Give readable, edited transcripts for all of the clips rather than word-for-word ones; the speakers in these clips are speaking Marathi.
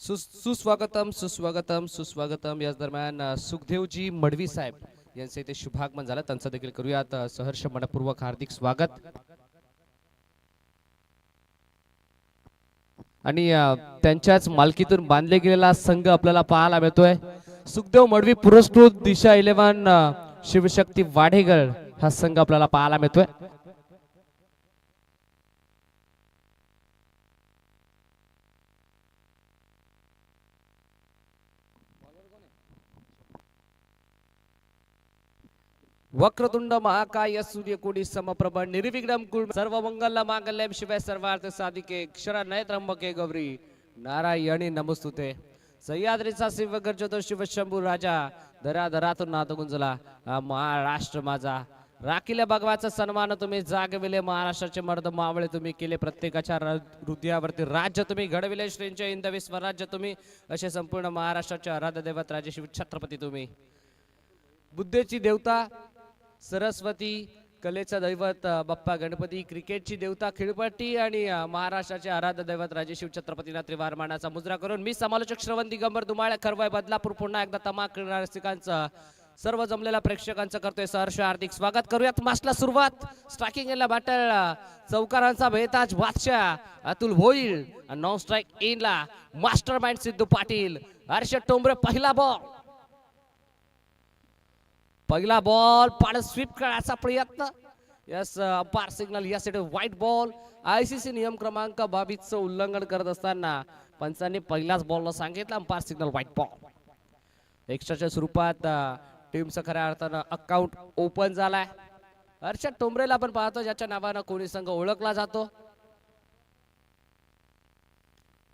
सुस्वागतम सुस्वागतम सुस्वागतम. याच दरम्यान सुखदेवजी मडवी साहेब यांचे इथे शुभागमन झालं, त्यांचं देखील करूयात सहर्ष मनपूर्वक हार्दिक स्वागत. आणि त्यांच्याच मालकीतून बांधले गेलेला संघ आपल्याला पाहायला मिळतोय. सुखदेव मडवी पुरस्कृत दिशा 11 शिवशक्ती वाढेगळ हा संघ आपल्याला पाहायला मिळतोय. वक्रतुंड महाकाय सूर्यकोटी समप्रभ निर्विघ्नम कुल सर्व मंगल मांगल्यम शिवाय सर्वार्थ साधिके क्षर त्र्यंबके गौरी नारायणी नमस्तुते. सह्याद्रीचा शिव गर्जतो शिव शंभू राजा धरा धरातून नाद गुंजला महाराष्ट्र माझा. राखीले भगवाचा सन्मान तुम्ही जागविले, महाराष्ट्राचे मर्द मावळे तुम्ही केले, प्रत्येकाच्या हृदयावरती राज्य तुम्ही घडविले, श्रींचे हिंदवी स्वराज्य तुम्ही, असे संपूर्ण महाराष्ट्राचे आराध्य दैवत राजे शिव छत्रपती तुम्ही. बुद्धेची देवता सरस्वती, कलेचा दैवत बाप्पा गणपती, क्रिकेटची देवता खेळपट्टी आणि महाराष्ट्राचे आराध्य दैवत राजे शिव छत्रपतींना त्रिवार मानाचा मुद्रा करून मी समालोचक श्रवण दिगंबर दुमाळ खरवाय बदलापूर पुन्हा एकदा तमाक रसिकांचं सर्व जमलेल्या प्रेक्षकांचं करतोय सहर्ष हार्दिक स्वागत. करूयात मास्टरला सुरुवात. स्ट्रायकिंग एला बॅटल चौकारांचा बेताज बादशाह अतुल भोईर, नॉन स्ट्राइक इनला मास्टर माइंड सिद्धू पाटील. हर्षद टोंबरे पहिला बॉल पाड स्वीप करायचा प्रयत्न. यस अंपायर सिग्नल यासाठी व्हाईट बॉल. आयसीसी नियम क्रमांक 22 उल्लंघन करत असताना पंचांनी पहिल्याच बॉलला सांगितलं अंपायर सिग्नल व्हाईट बॉल. एक्स्ट्राच्या स्वरूपात टीमचं खऱ्या अर्थानं अकाउंट ओपन झालाय. हर्षद टोंबरेला आपण पाहतो ज्याच्या नावानं कोणी संघ ओळखला जातो.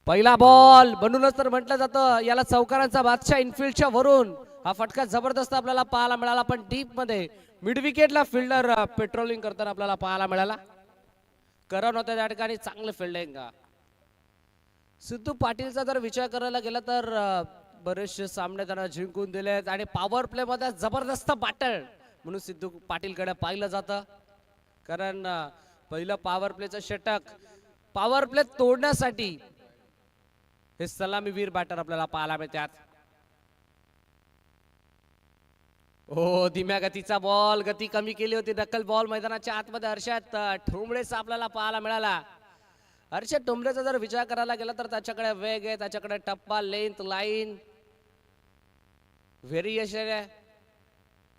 पहिला बॉल म्हणूनच तर म्हटलं जातं याला चौकारांचा बादशाह. इनफिल्डच्या वरून हा फटका जबरदस्त आपल्याला पाहायला मिळाला, पण डीप मध्ये मिड विकेटला फिल्डर पेट्रोलिंग करताना आपल्याला पाहायला मिळाला. करण होत्या त्या ठिकाणी चांगलं फिल्डिंग. सिद्धू पाटीलचा जर विचार करायला गेला तर बरेचसे सामने त्यांना जिंकून दिलेत आणि पॉवर प्ले मध्ये जबरदस्त बॅटर म्हणून सिद्धू पाटीलकडे पाहिलं जातं. कारण पहिलं पॉवर प्लेचं षटक पॉवर प्ले तोडण्यासाठी हे सलामीवीर बॅटर आपल्याला पाहायला मिळतात. हो, धीम्या गतीचा बॉल, गती कमी केली होती. नकल बॉल मैदानाच्या आतमध्ये हर्षद ठोंबरेचा आपल्याला पाहायला मिळाला. हर्षद ठोंबरेचा जर विचार करायला गेला तर त्याच्याकडे वेग आहे, त्याच्याकडे टप्पा, लेंथ, लाईन, व्हेरिएशन आहे.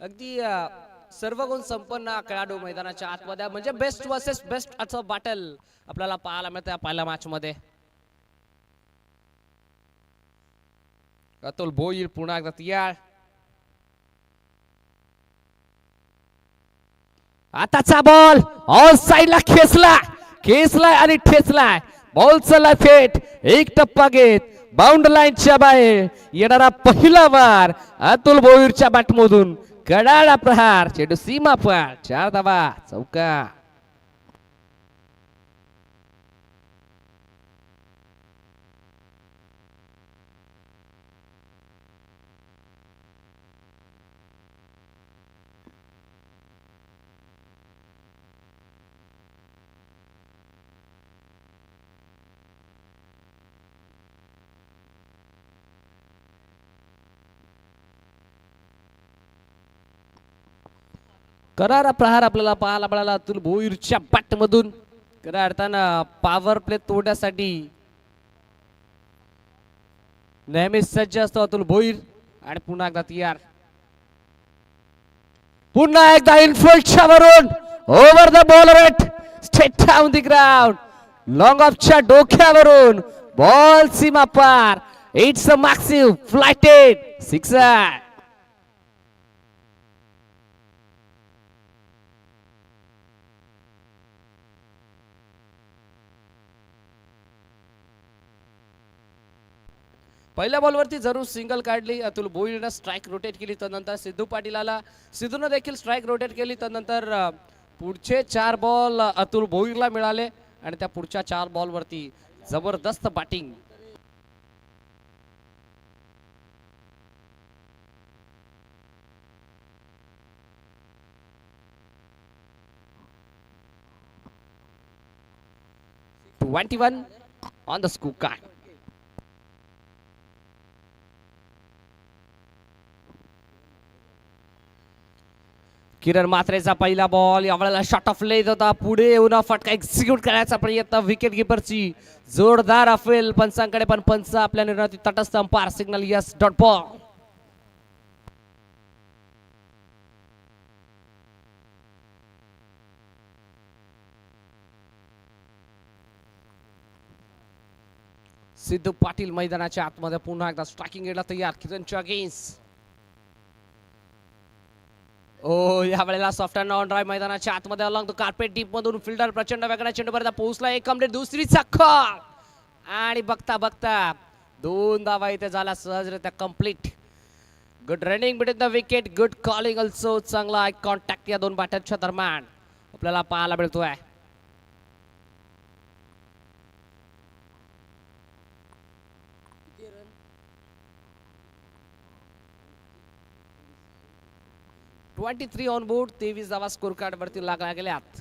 अगदी सर्व गुण संपन्न खेळाडू मैदानाच्या आतमध्ये, म्हणजे बेस्ट वर्सेस बेस्ट असं बॅटल आपल्याला पाहायला मिळतं पहिल्या मॅच मध्ये. अतुल भोईर पुन्हा एकदा तयार. आताचा बॉल ऑल साइडला खेचलाय आणि ठेचलाय. बॉल चला थेट एक टप्पा घेत बाउंड लाईनच्या बाहेर येणारा पहिला वार अतुल भोईरच्या बॅटमधून. कडाळा प्रहार, चेंडू सीमा पार, 4 धावा, चौका. करारा प्रहार आपल्याला पाहायला मिळाला अतुल भोईरच्या बॅट मधून. खऱ्या अर्थानं पॉवर प्ले तोडण्यासाठी नेहमी सज्ज असतो अतुल भोईर. आणि पुन्हा एकदा तयार, पुन्हा एकदा इनफिल्डच्या वरून over the ball rate straight down the ground. Long ऑफच्या डोक्यावरून बॉल सीमा पार. It's a massive flighted sixer. पहिल्या बॉलवरती जरूर सिंगल काढली. अतुल भोईरनं स्ट्राईक रोटेट केली, त्यानंतर सिद्धू पाटीलाला सिद्धूनं देखील स्ट्राईक रोटेट केली. त्यानंतर पुढचे 4 बॉल अतुल भोईरला मिळाले आणि त्या पुढच्या 4 बॉलवरती जबरदस्त बॅटिंग. $21 on the scorecard. किरण मात्रेचा पहिला बॉल यावेळेला शॉट ऑफ लेत होता. पुढे येऊन फटका एक्झिक्यूट करायचा प्रयत्न विकेट कीपरची जोरदार अफेल. पंचांकडे पण पंच आपल्या निर्णयात तटस्थ. Umpire signal yes dot ball. Sidhu Patil मैदानाच्या आतमध्ये पुन्हा एकदा स्ट्रायकिंग गेला तयार. किरणच्या अगेन्स्ट ओ यावेळेला सॉफ्ट अँड ऑन ड्राईव्ह मैदानाच्या आतमध्ये अलॉंग द कार्पेट डीप मधून फिल्डर प्रचंड वेगाने चेंडूपर्यंत पोहोचला. एक कमप्लीट दुसरी चक्कर आणि बघता बघता 2 धावा इथे झाला सहजरित्या complete. Good running between the wicket, good calling also. चांगला आय कॉन्टॅक्ट या दोन बॅटरच्या दरम्यान आपल्याला पाहायला मिळतोय. (23 ऑन बोर्ड). 23 धावा स्कोर कार्ड वरती लागल्या गेल्यात.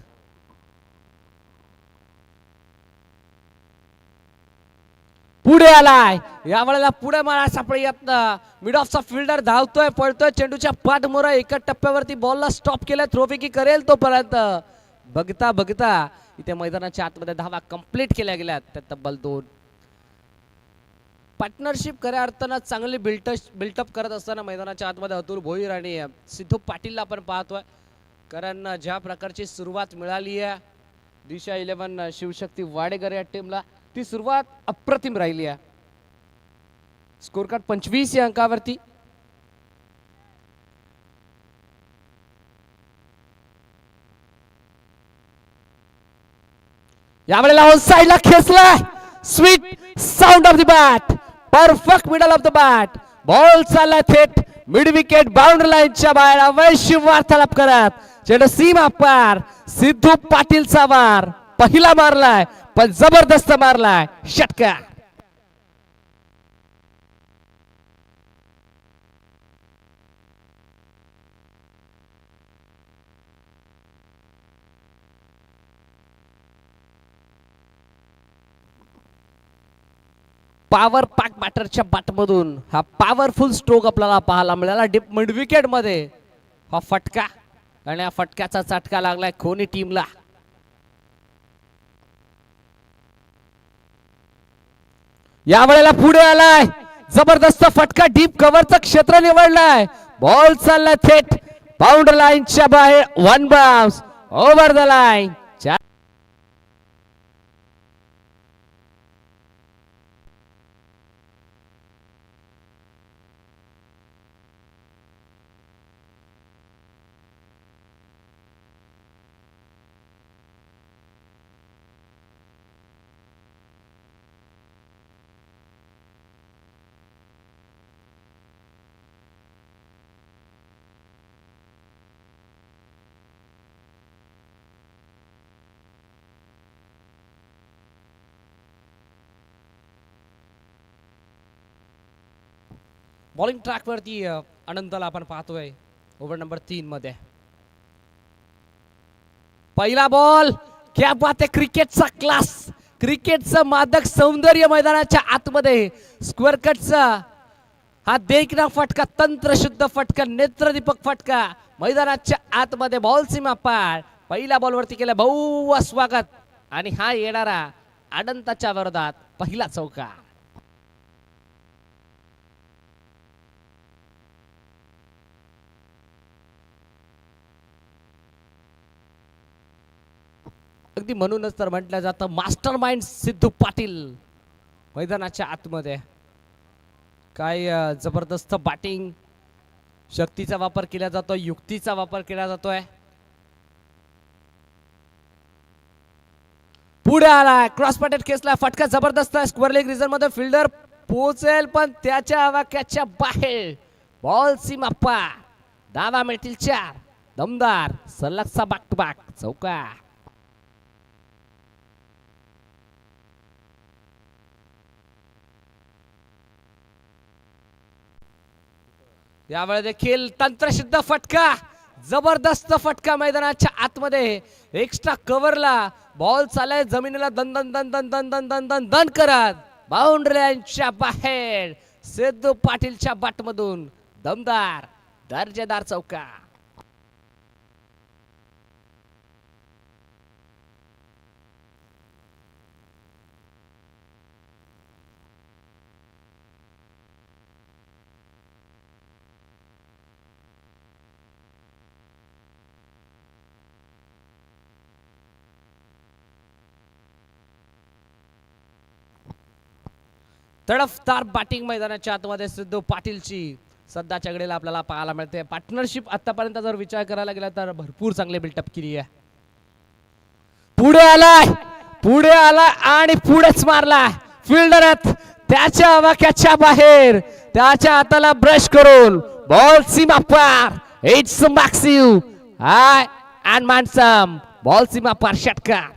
पुढे आलाय यावेळेला पुढे मारायचा प्रयत्न. मिड ऑफचा फिल्डर धावतोय पळतोय चेंडूच्या पाठमोरा एका टप्प्यावरती बॉलला स्टॉप केलं. थ्रोफिकी करेल तोपर्यंत बघता बघता इथे मैदानाच्या आतमध्ये धावा कंप्लीट केल्या गेल्यात. त्या तब्बल 2. पार्टनरशिप खऱ्या अर्थानं चांगली बिल्टअप करत असताना मैदानाच्या आतमध्ये अतुल भोईर आणि सिद्धू पाटीलला आपण पाहतोय. कारण ज्या प्रकारची सुरुवात मिळाली आहे दिशा 11 शिवशक्ती वाडेकर या टीमला, ती सुरुवात अप्रतिम राहिली आहे. स्कोर कार्ड 25 या अंकावरती. यावेळेला ऑन साइडला खेचलाय. Sweet sound of the bat, perfect middle of the bat. Ball चालला थेट मिड विकेट बाउंड्री लाईनच्या बाहेर. अवश्य वार्तालाप करत चेंडू सीमा पार. सिद्धू पाटीलचा वार पहिला मारलाय पण जबरदस्त मारलाय षटकार. पॉवर पॅक बॅटरच्या बॅटमधून हा पॉवरफुल स्ट्रोक आपल्याला पाहायला मिळाला डीप मिड विकेट मध्ये. हा फटका आणि या फटक्याचा चटका लागलाय कोणी टीमला. यावेळेला पुढे आलाय जबरदस्त फटका. डीप कव्हरचं क्षेत्र निवडलाय. बॉल चाललाय थेट बाउंड्री लाईनच्या बाहेर. 1 bounce over the line. Bowling track वरती अनंतला आपण पाहतोय ओव्हर नंबर 3 मध्ये. पहिला बॉल. क्या बात आहे. क्रिकेटचा क्लास, क्रिकेटचं मादक सौंदर्य मैदानाच्या आतमध्ये. स्क्वेअर कटचा हा देखना फटका, तंत्रशुद्ध फटका, नेत्रदीपक फटका मैदानाच्या आतमध्ये. बॉल सीमा पार. पहिल्या बॉलवरती केलं बहु स्वागत आणि हा येणारा अनंताच्या विरोधात पहिला चौका. अगदी म्हणूनच तर म्हटलं जातं मास्टर माइंड सिद्धू पाटील मैदानाच्या आतमध्ये. काय जबरदस्त बॅटिंग, शक्तीचा वापर केला जातोय, युक्तीचा वापर केला जातोय. पुढे आला क्रॉस पॅटेट खेचला. फटका जबरदस्त आहे. स्क्वेअर लेग रिजन मध्ये फिल्डर पोहोचेल पण त्याच्या आवाक्याच्या बाहेर. बॉल सीमा पार. धावा मिळतील 4. दमदार सलगचा बॅक टू बॅक चौका. यावेळी देखील तंत्रशुद्ध फटका, जबरदस्त फटका मैदानाच्या आतमध्ये. एक्स्ट्रा कव्हरला बॉल चाललाय जमिनीला दन दन दन दन दन दन दन दन दन करत बाउंड्री लाईनच्या बाहेर. सिद्धू पाटीलच्या बॅटमधून दमदार दर्जेदार चौका. तडफदार बॅटिंग मैदानाच्या आतमध्ये सिद्धू पाटीलची सध्याच्या घडीला आपल्याला पाहायला मिळते. पार्टनरशिप आतापर्यंत जर विचार करायला गेला तर भरपूर चांगले बिल्टअप केली आहे. पुढे आलाय आणि पुढेच मारला फिल्डर आहेत त्याच्या आवाक्याच्या बाहेर, त्याच्या हाताला ब्रश करून बॉल सीमा पार. इट्स मॅक्सिव हाय अँड मॅन्सम बॉल सीमा पार षटकार.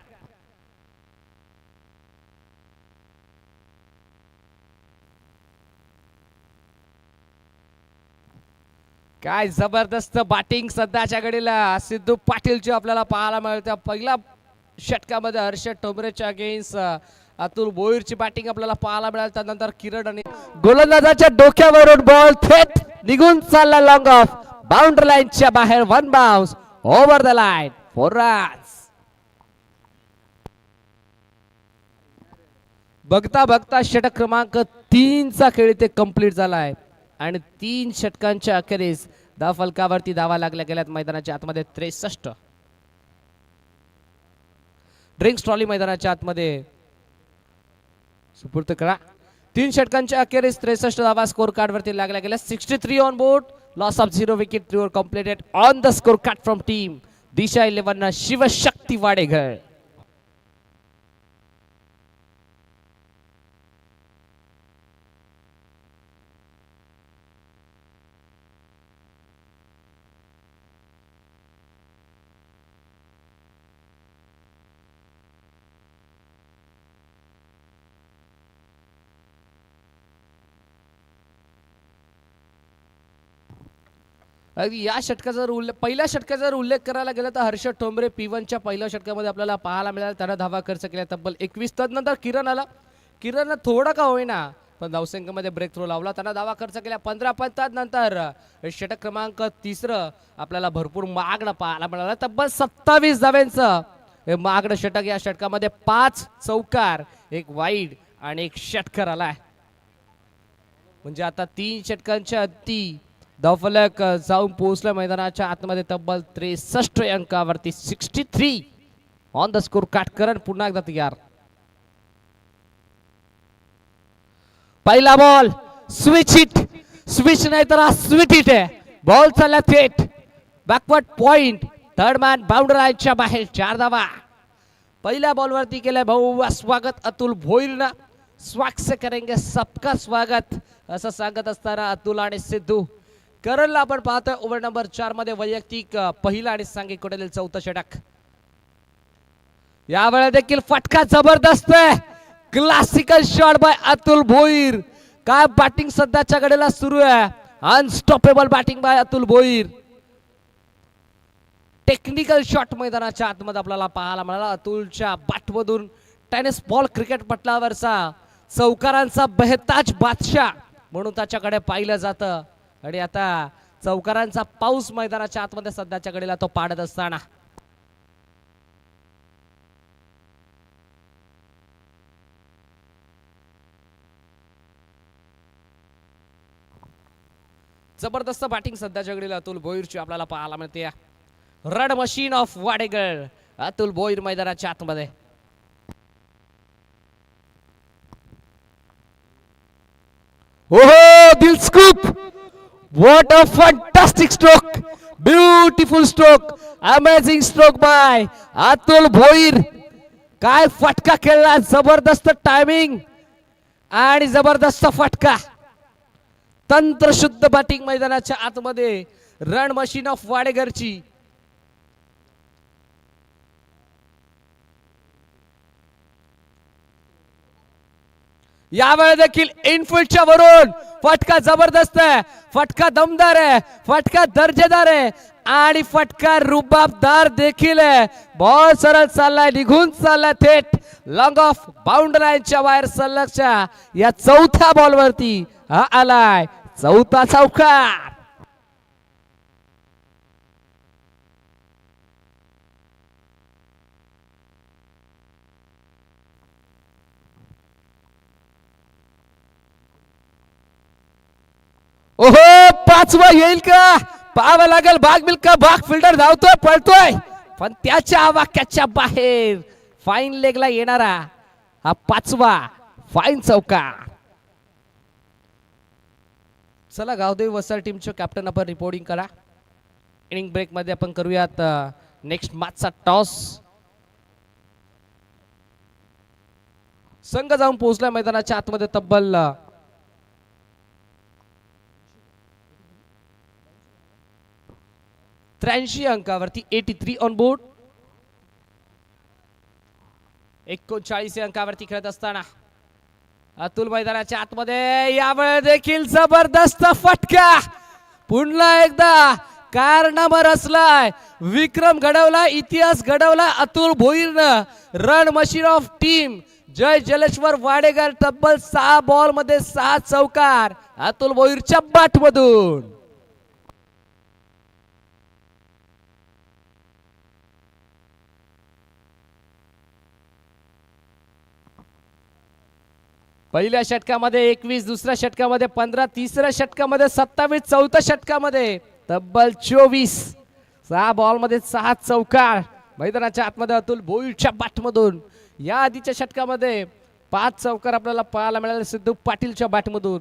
काय जबरदस्त बॅटिंग सध्याच्या घडीला सिद्धू पाटीलची आपल्याला पाहायला मिळते. पहिल्या षटकामध्ये हर्षद ठोंबरेच्या अगेन्स्ट अतुल भोईरची बॅटिंग आपल्याला पाहायला मिळाली. त्यानंतर किरण आणि गोलंदाजाच्या डोक्यावरून बॉल थेट निघून चालला लॉंग ऑफ बाउंड्री लाईनच्या बाहेर. One bounce over the line for runs. बघता बघता षटक क्रमांक 3 चा खेळ ते कंप्लीट झाला आहे आणि 3 षटकांच्या अखेरीस धाव फलकावरती धावा लागल्या गेल्यात मैदानाच्या आतमध्ये 63. ड्रिंक्स ट्रॉली मैदानाच्या आतमध्ये सुपूर्त करा. 3 षटकांच्या अखेरीस 63 धावा स्कोर कार्ड वरती लागल्या गेल्या. 63 on board, loss of 0 wicket, 3 over completed on the score card from team Disha 11 Shivshakti Wadeghar. या षटकाचा जर पहिल्या षटकाचा जर उल्लेख करायला गेला तर हर्षद ठोंबरे P1च्या पहिल्या षटकामध्ये आपल्याला पाहायला मिळाला. त्यानं धावा खर्च केला तब्बल 21. त्यानंतर किरण आला. किरण थोडा का होईना पण धावसंख्येमध्ये ब्रेक थ्रो लावला. त्यानं धावा खर्च केल्या 15. पण त्यानंतर षटक क्रमांक 3 आपल्याला भरपूर मागणं पाहायला मिळालं. तब्बल 27 धाव्यांचं हे मागणं षटक. या षटकामध्ये 5 चौकार, 1 वाईड आणि 1 षटकार आलाय. म्हणजे आता 3 षटकांच्या अती धावफलक जाऊन पोहोचला मैदानाच्या आतमध्ये तब्बल 63 अंकावरती. 63 ऑन द स्कोर कार्ड. करण पुन्हा एकदा तयार. पहिला बॉल स्विच हिट, स्विच नाही तर स्वीट हिट आहे. बॉल चालला थेट backward point, third man boundary लाईनच्या बाहेर. 4 धावा पहिल्या बॉल वरती केलाय. भाऊ स्वागत अतुल भोईरना. स्वागत से करेंगे सबका स्वागत असं सांगत असताना अतुल आणि सिद्धू. करणला आपण पाहतोय ओव्हर नंबर 4 मध्ये वैयक्तिक पहिला आणि सांघिक कोट्यातील 4थं षटक. यावेळेला देखील फटका जबरदस्त आहे. Classical shot by Atul Bhoir. काय बॅटिंग सध्याच्या घडीला सुरू आहे. Unstoppable batting by Atul Bhoir. Technical shot मैदानाच्या आतमध्ये आपल्याला पाहायला मिळाला. अतुलच्या बॅटमधून टेनिस बॉल क्रिकेट पटलावरचा चौकारांचा बेहताज बादशाह म्हणून त्याच्याकडे पाहिलं जातं. आणि आता चौकारांचा पाऊस मैदानाच्या आतमध्ये सध्याच्या घडीला तो पाडत असताना जबरदस्त बॅटिंग सध्याच्या घडीला अतुल भोईरची आपल्याला पाहायला मिळते. रड मशीन ऑफ वाडेगड अतुल भोईर मैदानाच्या आतमध्ये. ओहो दिल scoop. What a fantastic stroke, beautiful stroke, amazing stroke by Atul Bhoir. काय फटका खेळला, जबरदस्त टायमिंग आणि जबरदस्त फटका. तंत्रशुद्ध बॅटिंग मैदानाच्या आतमध्ये रन मशीन ऑफ वाडेगरची. यावेळी देखील इनफिल्डच्या वरून फटका जबरदस्त आहे, फटका दमदार आहे, फटका दर्जेदार आहे आणि फटका रुबाबदार देखील आहे. बॉल सरळ चाललाय, निघून चाललाय थेट लॉंग ऑफ बाउंड्री लाईनच्या बाहेर. सलगच्या या 4थ्या बॉलवरती हा आलाय 4था चौकार. ओहो 5वा येईल का पाहावं लागेल. भाग मिल्का भाग फिल्डर धावतोय, पळतोय पण त्याच्या वाक्याच्या बाहेर फाईन लेगला येणारा हा 5वा फाईन चौकार. चला गावदेवी वसाळ टीमच्या कॅप्टन आपण रिपोर्टिंग करा. इनिंग ब्रेक मध्ये आपण करूयात नेक्स्ट मॅचचा टॉस. संघ जाऊन पोहोचला मैदानाच्या आतमध्ये. तब्बल 83 अंकावरती 83 ऑन बोर्ड. 39 अंकावरती खेळत असताना अतुल मैदानाच्या आतमध्ये. यावेळी देखील जबरदस्त फटका. पुन्हा एकदा कारनामा रचलाय, विक्रम घडवला, इतिहास घडवला अतुल भोईरनं. Run machine of team Jai Jaleshwar Wadekar. तब्बल 6 बॉल मध्ये 6 चौकार अतुल भोईरच्या बॅट मधून. पहिल्या षटकामध्ये 21, दुसऱ्या षटकामध्ये 15, तिसऱ्या षटकामध्ये 27, चौथ्या षटकामध्ये तब्बल 24. 6 बॉल मध्ये 6 चौकार मैदानाच्या आतमध्ये अतुल भोईरच्या बॅट मधून. या आधीच्या षटकामध्ये 5 चौकार आपल्याला पाहायला मिळाले सिद्धू पाटीलच्या बॅट मधून.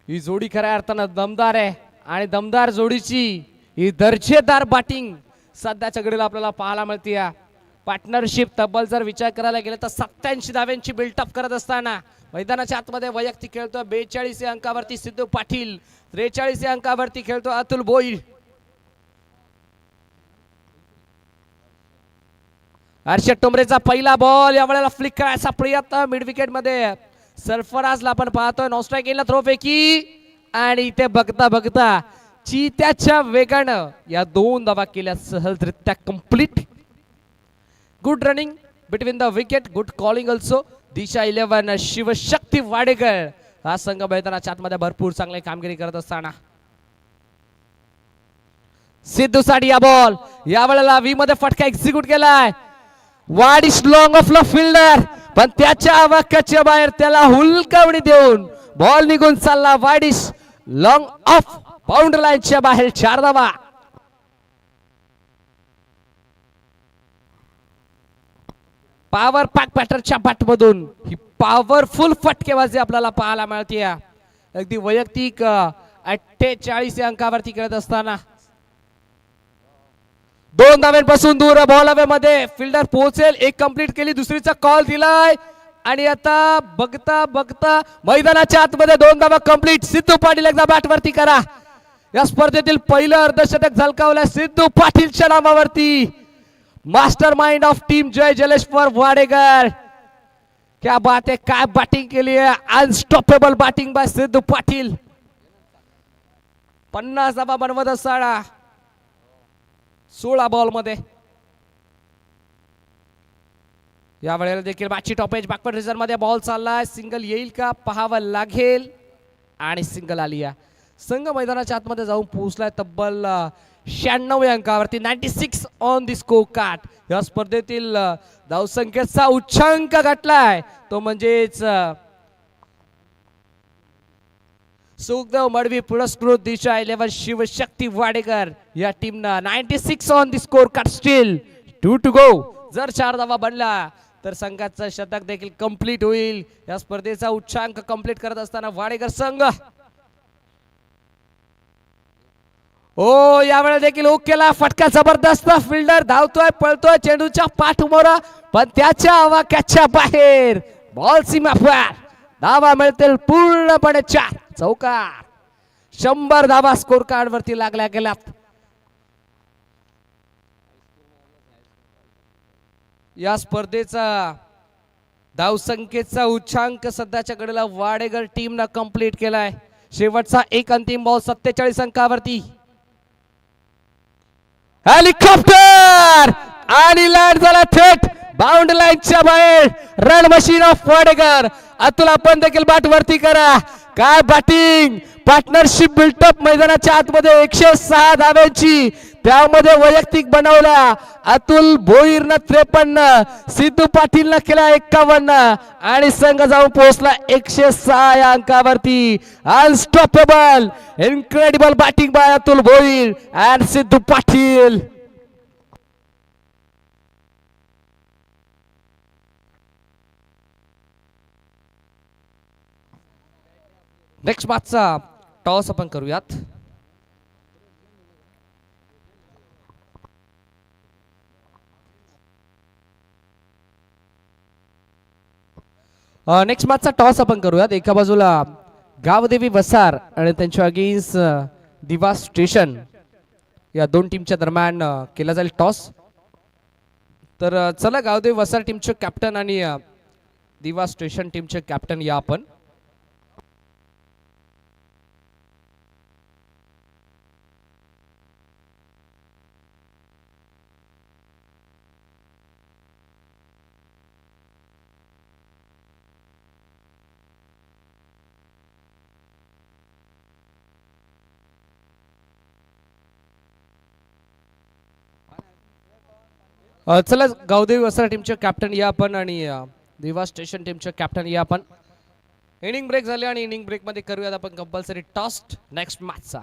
ही जोडी खऱ्या अर्थानं दमदार आहे आणि दमदार जोडीची ही दर्जेदार बॅटिंग सध्याच्या घडीला आपल्याला पाहायला मिळते. पार्टनरशिप तब्बल जर विचार करायला गेले तर 87 धाव्यांची बिल्डअप करत असताना मैदानाच्या आतमध्ये वैयक्तिक खेळतो 42 अंकावरती सिद्धू पाटील. 43 अंकावरती खेळतो अतुल भोईर. हर्षद टोमरेचा पहिला बॉल. यावेळेला फ्लिक करायचा प्रयत्न मिड विकेट मध्ये. सरफराजला आपण पाहतोय नॉन स्ट्राईक गेला थ्रो फेकी आणि इथे बघता बघता चित्याच्या वेगानं या 2 धावा केल्या सहजरित्या complete. Good running between the wicket, good calling also. Disha 11 Shivshakti Wadekar हा संघ मैदानाच्या आतमध्ये भरपूर चांगली कामगिरी करत असताना सिद्धू साठी या बॉल. यावेळेला वी मध्ये फटका एक्झिक्यूट केलाय. वाडिश लॉंग ऑफ द फिल्डर पण त्याच्या आवाक्याच्या बाहेर त्याला हुलकावणी देऊन बॉल निघून चालला. वाडिश लॉंग ऑफ बाउंड्री लाईनच्या बाहेर 4 धावा. पॉवर पॅक बॅटरच्या बॅट मधून ही पॉवरफुल फटकेबाजी आपल्याला पाहायला मिळते. अगदी वैयक्तिक 48 अंकावरती खेळत असताना 2 धाव्यांपासून दूर बॉल हवे मध्ये. फिल्डर पोहोचेल. एक कंप्लीट केली, दुसरीचा कॉल दिलाय आणि आता बघता बघता मैदानाच्या आतमध्ये 2 धावा कंप्लीट. सिद्धू पाटील एकदा बॅट वरती करा. या स्पर्धेतील पहिलं अर्धशतक झलकावलं सिद्धू पाटीलच्या नावावरती. Master mind of team Jai Jaleshwar Wadekar. क्या बात है, काय बॅटिंग केली आहे. Unstoppable batting by Siddhu Patil. 50 धावा बनवत असताना 16 बॉल मध्ये. या वेळेला देखील मॅचची टॉपेज बॅकवर्ड रिझर्व मध्ये बॉल चाललाय. सिंगल येईल का पाहावं लागेल आणि सिंगल आली. संघ मैदानाच्या आतमध्ये जाऊन पोहोचलाय तब्बल 96 अंकावरती. 96 ऑन दी स्कोर कार्ड. या स्पर्धेतील धावसंख्येचा उच्चांक गाठलाय तो म्हणजेच सुखदेव मडवी पुरस्कृत दिशा 11 शिवशक्ती वाडेकर या टीमनं 96 on the score card. Still 2 to go. जर 4 धावा बनला तर संघाचं शतक देखील कंप्लीट होईल. या स्पर्धेचा उच्चांक कंप्लीट करत असताना वाडेकर संघ यावेळेला देखील केला फटका. जबरदस्त फिल्डर धावतोय, पळतोय चेंडूच्या पाठमोरा पण त्याच्या आवाक्याच्या बाहेर. बॉल सीमा पार. धावा मिळतील पूर्णपणे 4 चौकार. 100 धावा स्कोर कार्ड वरती लागल्या गेल्यात. या स्पर्धेचा धावसंख्येचा उच्चांक सध्याच्या घडीला वाडेकर टीमनं कंप्लीट केलाय. शेवटचा एक अंतिम बॉल 47 अंकावरती. हेलिकॉप्टर आणि लँड झाला थेट बाउंड्री लाईनच्या बाहेर. Run machine of Wadekar. Atul आपण देखील बॅट वरती करा. काय बॅटिंग, पार्टनरशिप बिल्टअप मैदानाच्या आतमध्ये 106 धाव्यांची. त्यामध्ये वैयक्तिक बनवला अतुल भोईरनं 53, सिद्धू पाटीलनं केला 51 आणि संघ जाऊन पोहोचला 106 या अंकावरती. Unstoppable incredible batting by Atul Bhoir and Siddhu Patil. Next मॅचचा टॉस आपण करूयात. नेक्स्ट मॅचचा टॉस आपण करूयात. एका बाजूला गावदेवी वसार आणि त्यांच्या अगेन्स्ट दिवा स्टेशन या दोन टीमच्या दरम्यान केला जाईल टॉस. तर चला गावदेवी वसार टीमचे कॅप्टन आणि दिवा स्टेशन टीमचे कॅप्टन या आपण. चला गावदेवी वसार टीमचे कॅप्टन या आपण आणि दिवा स्टेशन टीमचे कॅप्टन या आपण. इनिंग ब्रेक झाले आणि इनिंग ब्रेक मध्ये करूयात आपण कंपल्सरी टॉस नेक्स्ट मॅचचा.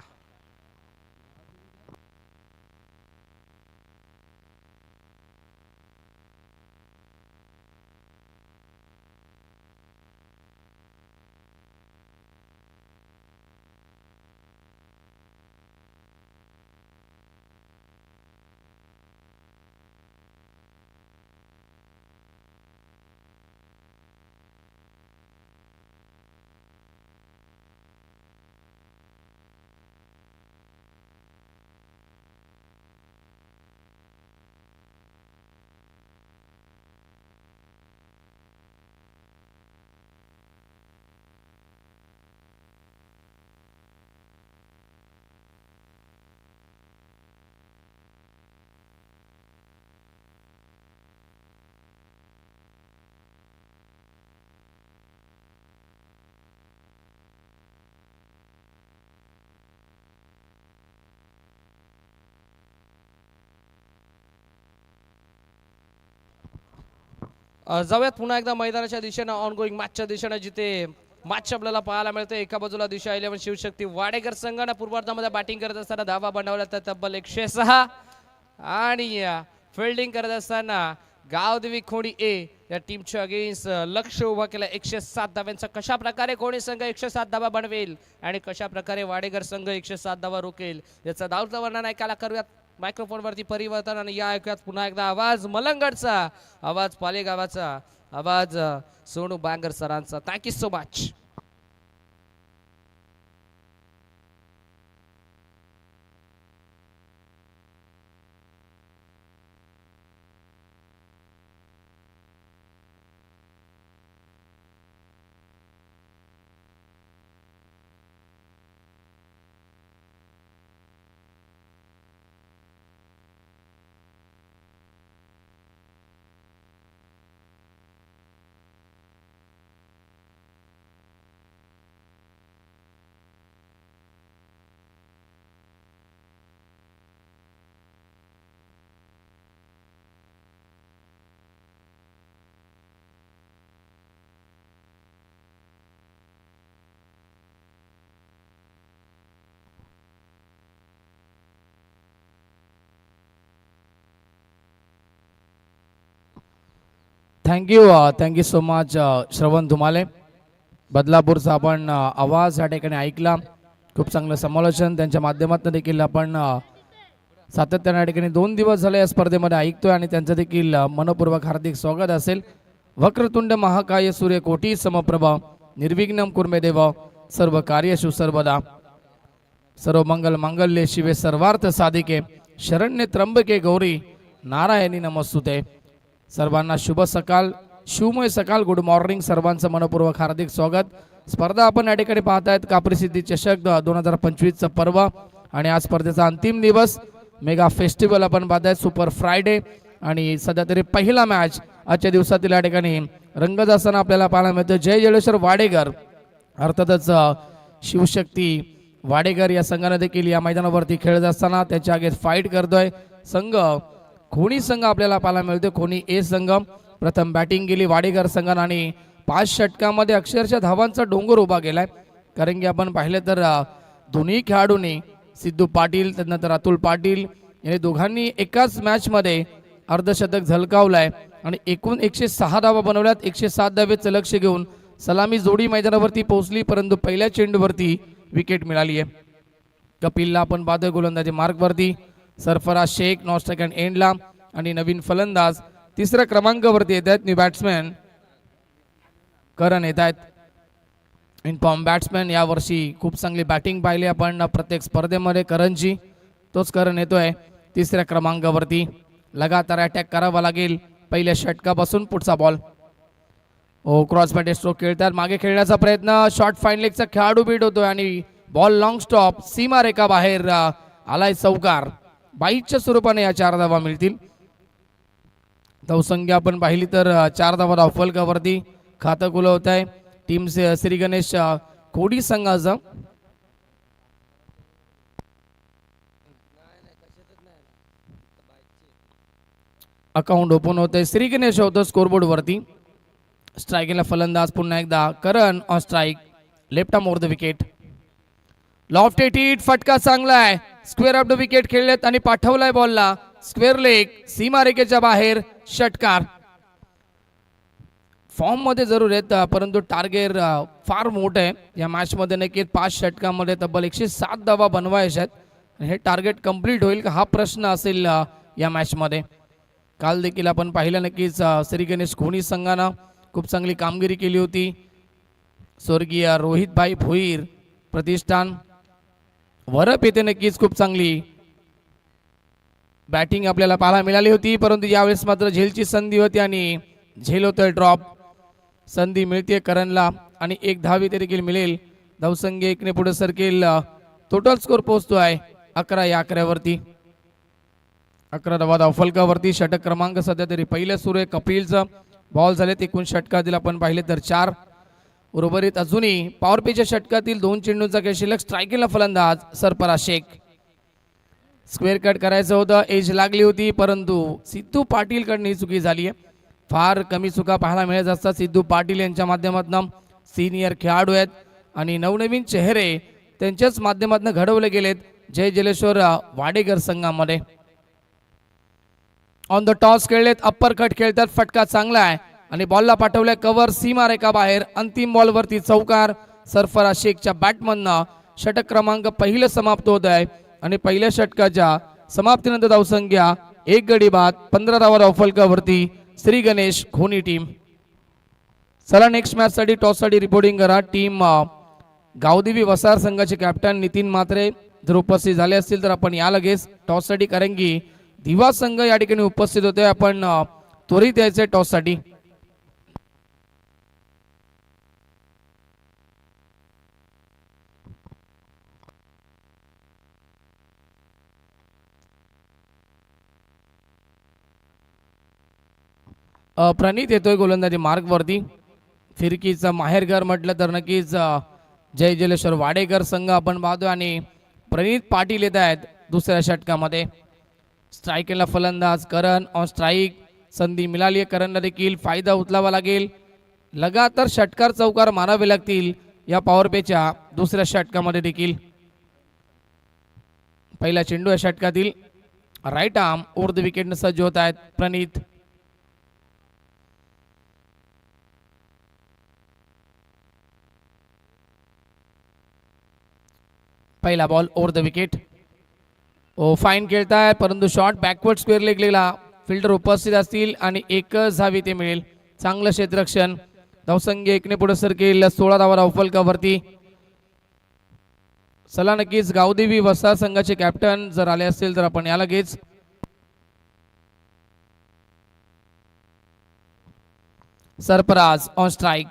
जाऊयात पुन्हा एकदा मैदानाच्या दिशेनं ऑन गोईंग मॅचच्या दिशेनं जिथे मॅच आपल्याला पाहायला मिळते. एका बाजूला दिशा 11 शिवशक्ती वाडेकर संघाने पूर्वार्धामध्ये बॅटिंग करत असताना धावा बनवल्या तर तब्बल 106 आणि फिल्डिंग करत असताना गावदेवी खोडी ए या टीमच्या अगेन्स्ट लक्ष उभा केलं 107 धाव्यांचा. कशा प्रकारे खोडी संघ 107 धावा बनवेल आणि कशा प्रकारे वाडेकर संघ 107 धावा रोकेल याचा धावता वर्णन ऐकायला करूयात मायक्रोफोन वरती परिवर्तन. आणि या ऐकूयात पुन्हा एकदा आवाज मलंगडचा, आवाज पालेगावाचा, आवाज सोनू बांगर सरांचा. Thank you so much. Thank you so much श्रवण धुमाले. बदलापूरचा आपण आवाज या ठिकाणी ऐकला. खूप चांगलं समालोचन त्यांच्या माध्यमातून देखील आपण सातत्याने या ठिकाणी 2 दिवस झाले या स्पर्धेमध्ये ऐकतोय आणि त्यांचं देखील मनपूर्वक हार्दिक स्वागत असेल. वक्रतुंड महाकाय सूर्यकोटी समप्रभा निर्विघ्नं कुर्मे देव सर्व कार्येषु सर्वदा सर्व मंगल मांगल्ये शिवे सर्वार्थ साधिके शरण्ये त्र्यंबके गौरी नारायणी नमस्तुते. सर्वांना शुभ सकाळ, शिवमय सकाळ, गुड मॉर्निंग. सर्वांचं मनपूर्वक हार्दिक स्वागत. स्पर्धा आपण या ठिकाणी पाहतायत काप्रसिद्धी चषक 2025चं पर्व आणि आज स्पर्धेचा अंतिम दिवस मेगा फेस्टिवल आपण पाहतायत सुपर फ्रायडे. आणि सध्या तरी पहिला मॅच आजच्या दिवसातील या ठिकाणी रंगत असताना आपल्याला पाहायला मिळतं. जय जलेश्वर वाडेकर अर्थातच शिवशक्ती वाडेकर या संघाने देखील या मैदानावरती खेळत असताना त्याच्या आगे फाईट करतोय. संघ खोणी संघ आपल्याला पाहायला मिळतो. खोणी ए संघ प्रथम बॅटिंग केली वाडेकर संघाने आणि 5 षटकामध्ये अक्षरशः धावांचा डोंगर उभा केलाय. कारण की आपण पाहिलं तर दोन्ही खेळाडूंनी सिद्धू पाटील त्यानंतर अतुल पाटील यांनी दोघांनी एकाच मॅचमध्ये अर्धशतक झलकावलाय आणि एकूण 106 धावा बनवल्यात. 107 धावेचं लक्ष घेऊन सलामी जोडी मैदानावरती पोहोचली, परंतु पहिल्या चेंडूवरती विकेट मिळाली आहे. कपिलला आपण पाहतोय गोलंदाजी मार्कवरती, Sarfaraz Shaikh non strike and एंडला आणि नवीन फलंदाज तिसऱ्या क्रमांकावरती येत आहेत. न्यू बॅट्समॅन करण येत आहेत. इनफॉर्म बॅट्समॅन यावर्षी खूप चांगली बॅटिंग पाहिली आपण प्रत्येक स्पर्धेमध्ये करणची. तोच करण येतोय तिसऱ्या क्रमांकावरती. लगातार अटॅक करावा लागेल पहिल्या षटकापासून. पुढचा बॉल क्रॉस बॅट स्ट्रोक खेळतात, मागे खेळण्याचा प्रयत्न, शॉर्ट फाईन लेगचा खेळाडू बीट होतोय आणि बॉल लॉंग स्टॉप, सीमा रेखा बाहेर आलाय चौकार. 22च्या स्वरूपाने या 4 धावा मिळतील. धावसंख्या आपण पाहिली तर 4 धावा धावफलकावरती खातं खुलं होत आहे टीम श्री गणेश कोडी संघाचं. अकाउंट ओपन होत आहे. श्री गणेश होतं स्कोरबोर्ड वरती. स्ट्राईकला फलंदाज पुन्हा एकदा Karan on strike, left arm over the wicket. Lofted hit, फटका चांगला आहे. स्क्वेअर ऑफ द विकेट खेळलेत आणि पाठवलाय बॉलला स्क्वेअर लेग, सीमा रेखेच्या बाहेर. षटकार. फॉर्म मध्ये जरूर आहेत, परंतु टार्गेट फार मोठं आहे या मॅच मध्ये. नक्कीच 5 षटकामध्ये तब्बल 107 धावा बनवायच्या आहेत. हे टार्गेट कंप्लीट होईल का हा प्रश्न असेल या मॅच मध्ये. काल देखील आपण पाहिलं नक्कीच श्री गणेश कोणी संघानं खूप चांगली कामगिरी केली होती. स्वर्गीय रोहितभाई भोईर प्रतिष्ठान वरप येथे नक्कीच खूप चांगली बॅटिंग आपल्याला पाहायला मिळाली होती, परंतु यावेळेस मात्र झेलची संधी होती आणि झेल होतोय ड्रॉप. संधी मिळते करणला आणि 1 धाव देखील मिळेल. धावसंख्या 1 ने पुढे सरकेल. टोटल स्कोर पोहोचतोय 11 या 11 वरती. 11 धावा धावफलकावरती. षटक क्रमांक सध्या तरी पहिलं सुरू आहे कपिलचं. बॉल झालेत एकूण षटकातील आपण पाहिले तर 4. उर्वरित अजूनही पॉवर प्लेच्या षटकातील 2 चेंडूंचा खेळ शिल्लक. स्ट्राईकला फलंदाज सरफराज शेख. स्क्वेअर कट करायचं होतं, एज लागली होती, परंतु सिद्धू पाटील कडून ही चुकी झाली आहे. फार कमी चुका पाहायला मिळत असतात सिद्धू पाटील यांच्या माध्यमातून. सिनियर खेळाडू आहेत आणि नवनवीन चेहरे त्यांच्याच माध्यमातून घडवले गेलेत जय जलेश्वर वाडेकर संघामध्ये. ऑन द टॉस खेळलेत, अप्पर कट खेळतात, फटका चांगला आहे आणि बॉलला पाठवलाय कव्हर, सीमा रेखा बाहेर. अंतिम बॉलवरती चौकार सरफराज शेखच्या बॅटमधनं. षटक क्रमांक पहिलं समाप्त होत आहे आणि पहिल्या षटकाच्या समाप्तीनंतर धावसंख्या 1 गडी बाद. 15 धावा धावफलकावरती श्री गणेश खोनी टीम. चला नेक्स्ट मॅच साठी टॉस साठी रिपोर्टिंग करा. टीम गावदेवी वसार संघाचे कॅप्टन नितीन म्हात्रे जर उपस्थित झाले असतील तर आपण या लगेच टॉस साठी, कारण की दिवा संघ या ठिकाणी उपस्थित होते. आपण त्वरित यायचे टॉस साठी. प्रणित येतोय गोलंदाजी मार्गवरती. फिरकीचं माहेरघर म्हटलं तर नक्कीच जय जलेश्वर वाडेकर संघ आपण पाहतोय आणि प्रणित पाटील येत आहेत दुसऱ्या षटकामध्ये. स्ट्राईकला फलंदाज करण ऑन स्ट्राईक. संधी मिळाली आहे करणला देखील, फायदा उचलावा लागेल. लगातार षटकार चौकार मारावे लागतील या पॉवर पेच्या दुसऱ्या षटकामध्ये देखील. पहिला चेंडू या षटकातील. राईट आर्म ओव्हर द विकेटने सज्ज होत आहेत प्रणित. पहिला ball over the wicket. Fine खेळताय, परंतु शॉर्ट बॅकवर्ड स्क्वेअर लेगलेला फिल्डर उपस्थित असतील आणि 1च धाव इथे मिळेल. चांगलं क्षेत्ररक्षण. धावसंख्या 1 ने पुढे सरकेल. 16 धावा धावफलकावरती. चला नक्कीच गावदेवी वसार संघाचे कॅप्टन जर आले असतील तर आपण या लगेच. Sarfaraz on strike.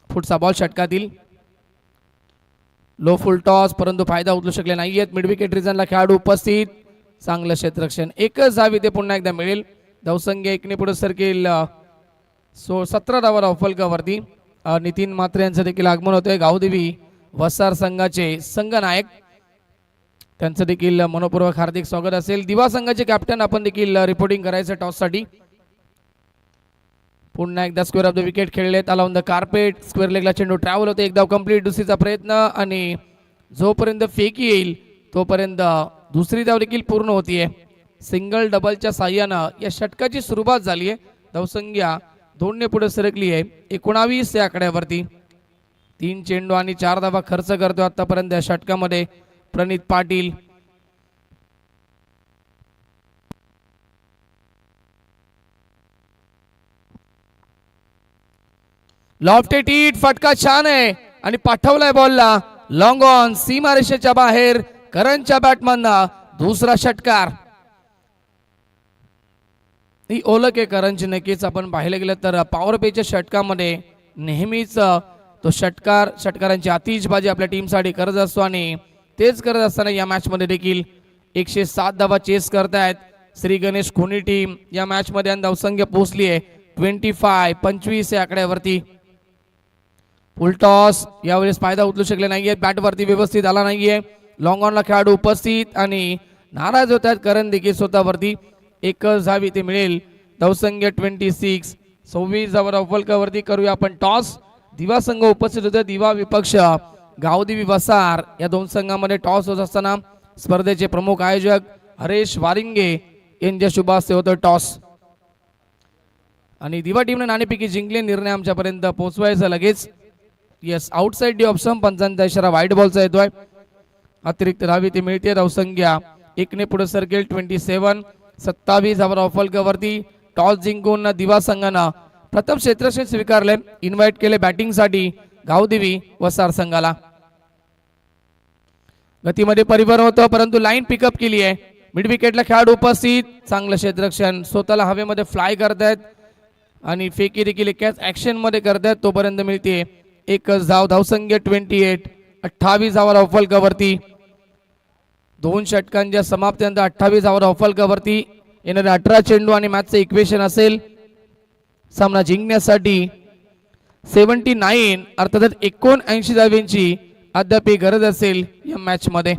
पुढचा बॉल षटकातील. लो फुल टॉस, परंतु फायदा उचलू शकले नाहीयेत. मिड विकेट रिजनला खेळाडू उपस्थित. चांगलं क्षेत्ररक्षण. 1च धाव इथे पुन्हा एकदा मिळेल. धावसंख्या 1 ने पुढे सरकेल. 17 धावा धावफलकावरती. नितीन म्हात्रे यांचं देखील आगमन होतंय. गावदेवी वसार संघाचे संघनायक, त्यांचं देखील मनपूर्वक हार्दिक स्वागत असेल. दिवा संघाचे कॅप्टन आपण देखील रिपोर्टिंग करायचं टॉस साठी. पुन्हा एकदा स्क्वेअर ऑफ द विकेट खेळलेत. Along the carpet. स्क्वेअर लेगला चेंडू ट्रॅव्हल होते. एक धाव कंप्लीट. दुसरीचा प्रयत्न आणि जोपर्यंत फेकी येईल तोपर्यंत दुसरी धाव देखील पूर्ण होतीये. सिंगल डबलच्या साह्यानं या षटकाची सुरुवात झाली आहे. धावसंख्या 2 ने पुढे सरकली आहे 19 या आकड्यावरती. 3 चेंडू आणि 4 धावा खर्च करतो आतापर्यंत या षटकामध्ये प्रणित पाटील. लॉफ्टेड हिट, फटका छान आहे आणि पाठवलाय बॉलला लॉंग ऑन, सीमारेषेच्या बाहेर. करणच्या बॅटमधनं दुसरा षटकार. ही ओळख आहे करणची नक्कीच. आपण पाहिलं गेलं तर पॉवर प्लेच्या षटकामध्ये नेहमीच तो षटकारांची आतिषबाजी आपल्या टीमसाठी करत असतो आणि तेच करत असताना या मॅच मध्ये देखील 107 धावा चेस करतायत श्री गणेश खोनी टीम. या मॅच मध्ये धावसंख्या पोहोचली आहे 25 या आकड्यावरती. फुल टॉस यावेळेस फायदा उचलू शकले नाहीये, बॅट वरती व्यवस्थित आला नाहीये. लॉंग ऑनला खेळाडू उपस्थित आणि नाराज होत आहेत करण देखील स्वतःवरती. एकच धाव इथे मिळेल. धावसंख्या 26 धावा फलकावरती. करूया आपण टॉस. दिवा संघ उपस्थित होते. दिवा विपक्ष गावदेवी वसार. या दोन संघामध्ये टॉस होत असताना स्पर्धेचे प्रमुख आयोजक हरेश वारिंगे यांच्या शुभ हस्ते होतं टॉस. आणि दिवा टीमने नाणेफेकी जिंकले. निर्णय आमच्यापर्यंत पोहोचवायचा लगेच. येस, आउटसाइड डी ऑप्शन, पंचांचा इशारा व्हाईट बॉलचा येतोय. अतिरिक्त धावी ती मिळते. धावसंख्या 1 ने पुढे सरकेल 27 धावा फलकावरती. टॉस जिंकून दिवा संघानं प्रथम क्षेत्ररक्षण स्वीकारले. इन्व्हाइट केले बॅटिंगसाठी गावदेवी वसार संघाला. गतीमध्ये परिवर्तन होतं परंतु लाईन पिकअप केली आहे. मिड विकेटला खेळाडू उपस्थित. चांगलं क्षेत्ररक्षण. स्वतःला हवेमध्ये फ्लाय करतायत आणि फेकी देखील कॅच ऍक्शन मध्ये करतायत. तोपर्यंत मिळते एकच धाव. धावसंख्या 28 धावा फलकावरती. 2 षटकांच्या समाप्तीनंतर 28 धावा फलकावरती. येणारे 18 चेंडू आणि मॅचचं इक्वेशन असेल सामना जिंकण्यासाठी 79 अर्थात 79 धावांची अद्याप गरज असेल या मॅच मध्ये.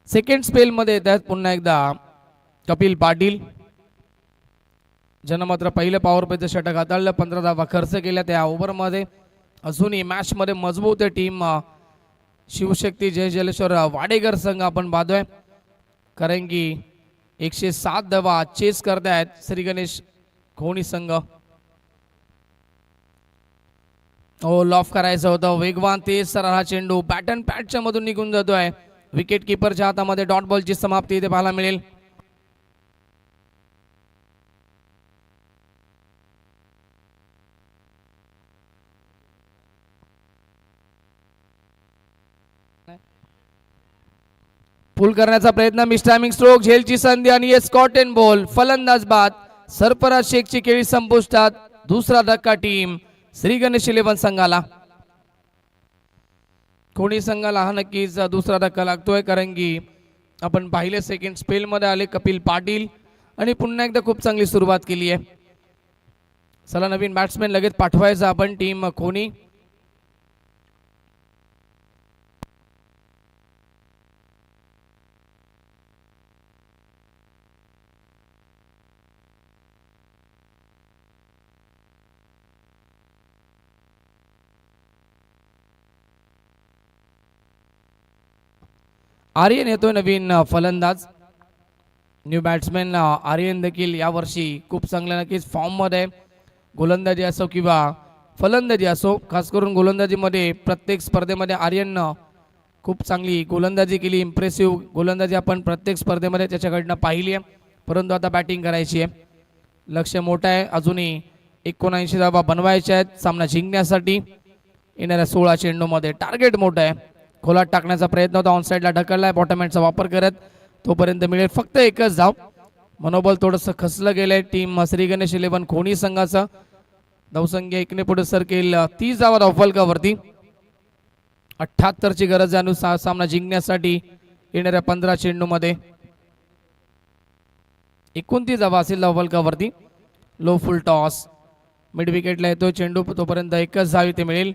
सेकंड स्पेल मध्ये येतात पुन्हा एकदा कपिल पाटील. ज्यानं मात्र पहिलं पॉवर प्लेचं षटक हाताळलं. 15 धावा खर्च केल्या त्या ओव्हरमध्ये. अजूनही मॅच मध्ये मजबूत टीम शिवशक्ती जय जलेश्वर वाडेकर संघ आपण पाहतोय. कारण की 107 धावा चेस करतायत श्री गणेश खोनी संघ. हो, लॉफ करायचं होतं. वेगवान तेज सरळ हा चेंडू बॅट अँड पॅडच्या मधून निघून जातोय. विकेट किपरच्या हातामध्ये डॉट बॉलची समाप्ती इथे पाहायला मिळेल. पुल करण्याचा प्रयत्न. मिस्टायमिंग स्ट्रोक, झेलची संधी आणि ये स्कॉट एंड बॉल. फलंदाज बाद. सरफराज शेखची खेळी संपुष्टात. दुसरा धक्का टीम श्री गणेश 11 संघाला. कोणी संघाला हा नक्कीच दुसरा धक्का लागतोय. कारण की आपण पाहिले सेकंड स्पेल मध्ये आले कपिल पाटील आणि पुन्हा एकदा खूप चांगली सुरुवात केली आहे. चला नवीन बॅट्समॅन लगेच पाठवायचा आपण टीम कोणी. आर्यन येतोय नवीन फलंदाज. न्यू बॅट्समॅन आर्यन देखील यावर्षी खूप चांगल्या नक्कीच फॉर्म मध्ये. गोलंदाजी असो किंवा फलंदाजी असो, खास करून गोलंदाजीमध्ये प्रत्येक स्पर्धेमध्ये आर्यननं खूप चांगली गोलंदाजी केली. इम्प्रेसिव्ह गोलंदाजी आपण प्रत्येक स्पर्धेमध्ये त्याच्याकडनं पाहिली आहे. परंतु आता बॅटिंग करायची आहे. लक्ष मोठं आहे. अजूनही 79 धावा बनवायच्या आहेत सामना जिंकण्यासाठी. येणाऱ्या 16 चेंडूमध्ये टार्गेट मोठं आहे. खोलात टाकण्याचा प्रयत्न होता. ऑन साईडला ढकललाय बॉटमहँडचा वापर करत. तोपर्यंत मिळेल फक्त एकच धाव. मनोबल थोडंसं खचलं गेलंय टीम श्री गणेश 11 खोनी संघाचं. धावसंख्या 1 ने पुढे सरकेल 30 धावा धावफलकावरती. 78 ची गरज आहे सामना जिंकण्यासाठी. येणाऱ्या 15 चेंडूमध्ये 29 धावा असेल धावफलकावरती. Low full toss. मिड विकेटला येतो चेंडू. तोपर्यंत एकच धाव इथे मिळेल.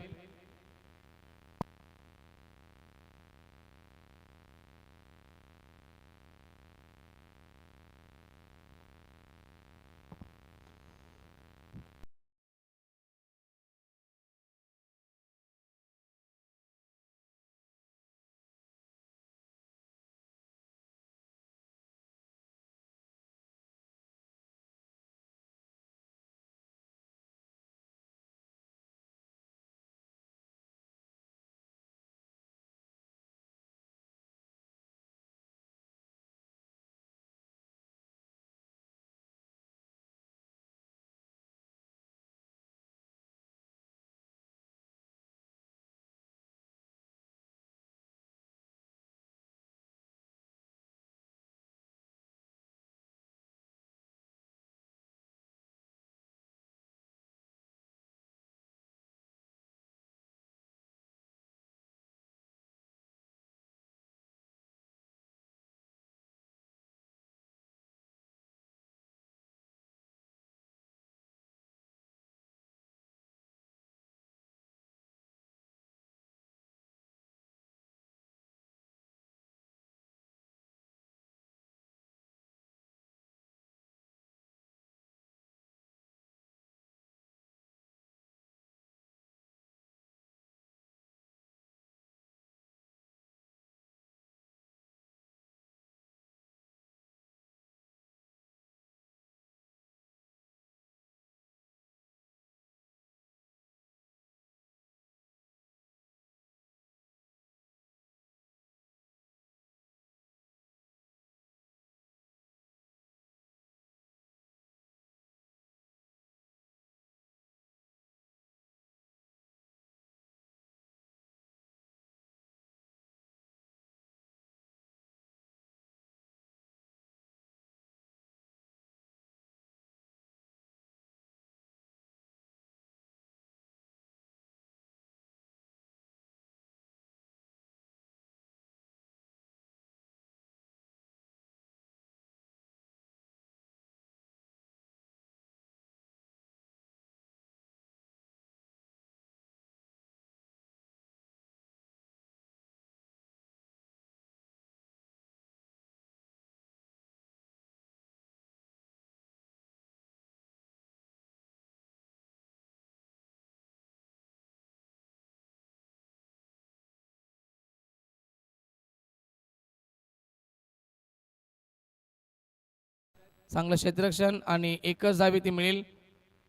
चांगलं क्षेत्ररक्षण आणि एकच धावे ती मिळेल.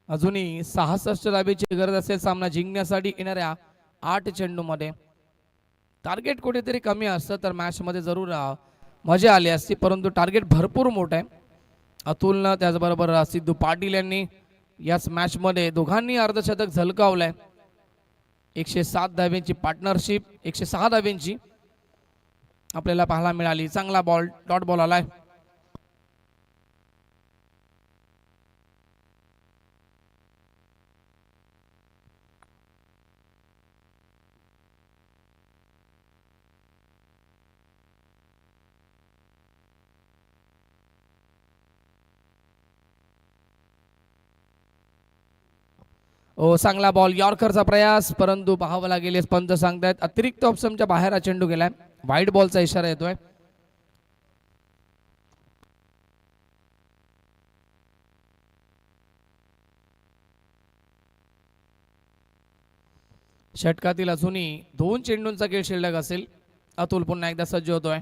अजूनही 66 धावेची गरज असेल सामना जिंकण्यासाठी येणाऱ्या 8 चेंडूमध्ये. टार्गेट कुठेतरी कमी असतं तर मॅचमध्ये जरूर मजा आली असती, परंतु टार्गेट भरपूर मोठं आहे. अतुलनं त्याचबरोबर सिद्धू पाटील यांनी याच मॅचमध्ये दोघांनी अर्धशतक झलकावलंय. 107 धाव्यांची पार्टनरशिप 106 धाव्यांची आपल्याला पाहायला मिळाली. चांगला बॉल डॉट बॉल आलाय. ओ चांगला बॉल यॉर्करचा प्रयास, परंतु पाहावं लागेल पंत सांगतायत अतिरिक्त ऑप्शनच्या बाहेर हा चेंडू गेलाय. वाईट बॉलचा इशारा येतोय. षटकातील अजूनही 2 चेंडूंचा खेळ शिल्लक असेल. अतुल पुन्हा एकदा सज्ज होतोय.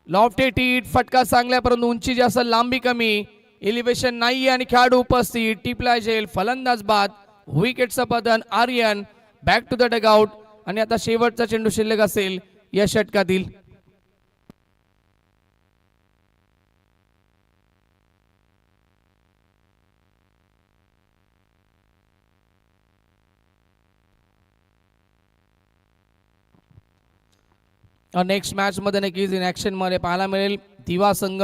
लॉफ्टेड हिट, फटका चांगला परंतु उंची जास्त लांबी कमी, एलिव्हेशन नाही आणि खेळाडू उपस्थित. टिपला जेल, फलंदाज बाद, विकेटचं पतन. Aryan back to the dugout आणि आता शेवटचा चेंडू शिल्लक असेल या षटकातील. नेक्स्ट मॅच मध्ये नक्कीच इन ऍक्शन मध्ये पाहायला मिळेल. दिवा संघ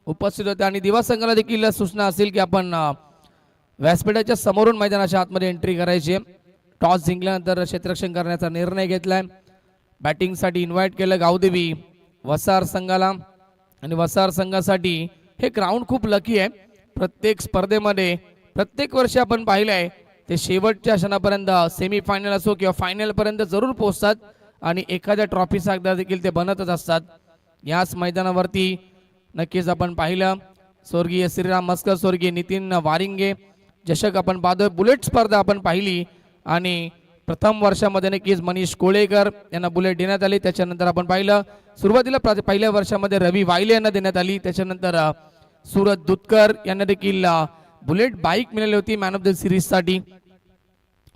उपस्थित होते आणि दिवा संघाला देखील सूचना असेल की आपण व्यासपीठाच्या समोरून मैदानाच्या आतमध्ये एंट्री करायची आहे. टॉस जिंकल्यानंतर क्षेत्ररक्षण करण्याचा निर्णय घेतलाय. बॅटिंगसाठी इन्व्हाइट केलं गावदेवी वसार संघाला आणि वसार संघासाठी हे ग्राउंड खूप लकी आहे. प्रत्येक स्पर्धेमध्ये प्रत्येक वर्षी आपण पाहिलंय ते शेवटच्या क्षणापर्यंत सेमीफायनल असो किंवा फायनल पर्यंत जरूर पोहोचतात आणि एखाद्या ट्रॉफी सागदा देखील ते बनतच असतात. याच मैदानावरती नक्कीच आपण पाहिलं स्वर्गीय श्रीराम मस्कर, स्वर्गीय नितीन वारिंगे चषक आपण पाहतोय. बुलेट स्पर्धा आपण पाहिली आणि प्रथम वर्षामध्ये नक्कीच मनीष कोळेकर यांना बुलेट देण्यात आली. त्याच्यानंतर आपण पाहिलं सुरुवातीला पहिल्या वर्षामध्ये रवी वायले यांना देण्यात आली. त्याच्यानंतर सूरज दुधकर यांना देखील बुलेट बाईक मिळाली होती मॅन ऑफ द सिरीज साठी.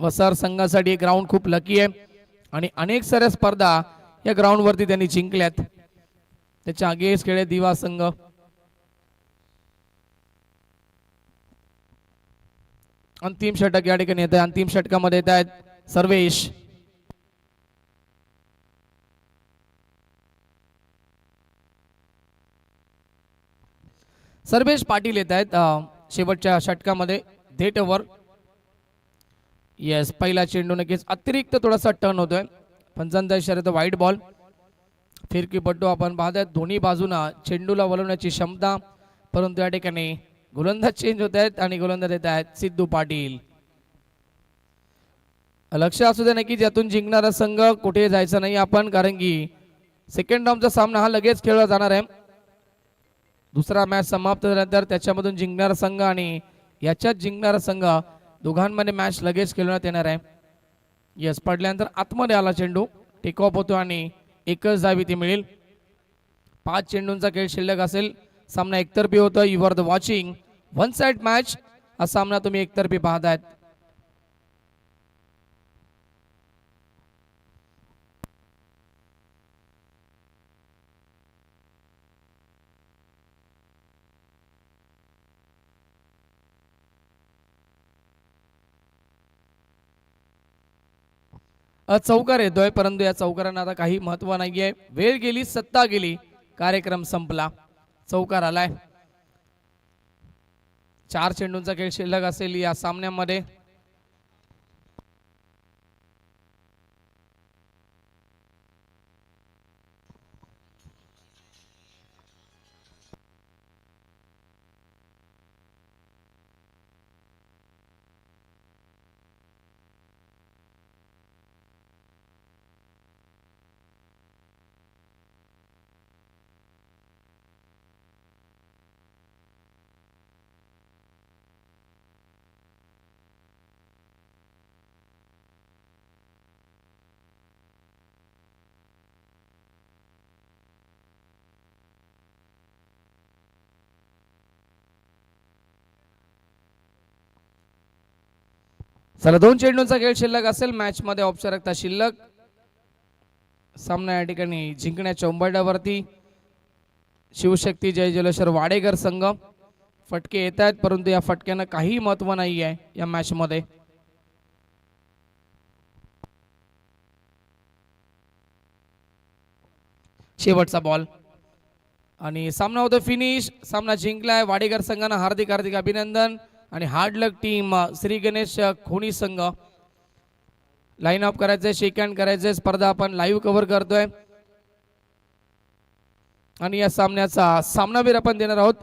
वसार संघासाठी ग्राउंड खूप लकी आहे आणि अनेक साऱ्या स्पर्धा या ग्राउंड वरती त्यांनी जिंकल्यात. त्याच्या अगेन्स्ट खेळे दिवा संघ. अंतिम षटक या ठिकाणी येत आहे. अंतिम षटकामध्ये येत आहेत सर्वेश. सर्वेश पाटील येत आहेत शेवटच्या षटकामध्ये डेट ओव्हर. येस, पहिला चेंडू नक्कीच अतिरिक्त थोडासा टर्न होतोय. पंचांचा इशारा तर वाईट बॉल. फिरकीपट्टू आपण पाहताय दोन्ही बाजूना चेंडूला वळवण्याची क्षमता, परंतु या ठिकाणी गोलंदाज चेंज होत आहेत आणि गोलंदाज येत आहेत सिद्धू पाटील. लक्ष असू दे नक्कीच यातून जिंकणारा संघ कुठे जायचं नाही आपण, कारण की सेकंड राऊंडचा सामना हा लगेच खेळला जाणार आहे. दुसरा मॅच समाप्त झाल्यानंतर त्याच्यामधून जिंकणारा संघ आणि याच्यात जिंकणारा संघ दोघांमध्ये मॅच लगेच खेळवण्यात येणार आहे. यस, पडल्यानंतर आतमध्ये आला चेंडू, टेक ऑफ होतो आणि एकच धाव ती मिळेल. 5 चेंडूंचा खेळ शिल्लक असेल. सामना एकतर्फी होतं. You are the watching one side match. हा सामना तुम्ही एकतर्फी पाहतायत. चौकार येतोय, परंतु या चौकारांना आता काही महत्व नाहीये. वेळ गेली, सत्ता गेली, कार्यक्रम संपला. चौकार आलाय. 4 चेंडूंचा खेळ शिल्लक असेल या सामन्यामध्ये. चला 2 चेंडूंचा खेळ शिल्लक असेल मॅच मध्ये, औपचारिकता शिल्लक. सामना या ठिकाणी जिंकण्याच्या उंबरठ्यावरती शिवशक्ती जय जलेश्वर वाडेकर संघ. फटके येत आहेत परंतु या फटक्यानं काही महत्व नाही आहे या मॅच मध्ये. शेवटचा बॉल आणि सामना होतो फिनिश. सामना जिंकलाय वाडेकर संघानं. हार्दिक हार्दिक अभिनंदन. आणि हार्ड लक टीम श्री गणेश खोणी संघ. लाईन अप करायचंय, शेक हँड करायचंय. स्पर्धा आपण लाईव्ह कव्हर करतोय आणि या सामन्याचा सामनावीर आपण देणार आहोत.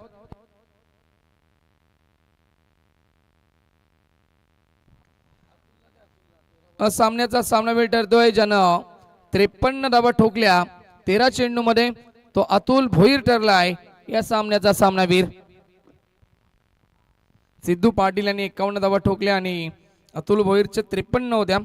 सामन्याचा सामनावीर ठरतोय ज्यानं 53 धावा ठोकल्या 13 चेंडू मध्ये, तो अतुल भोईर ठरलाय या सामन्याचा सामनावीर. सिद्धू पाटील यांनी 51 धावा ठोकल्या आणि अतुल भोईरचे 53 होत्या.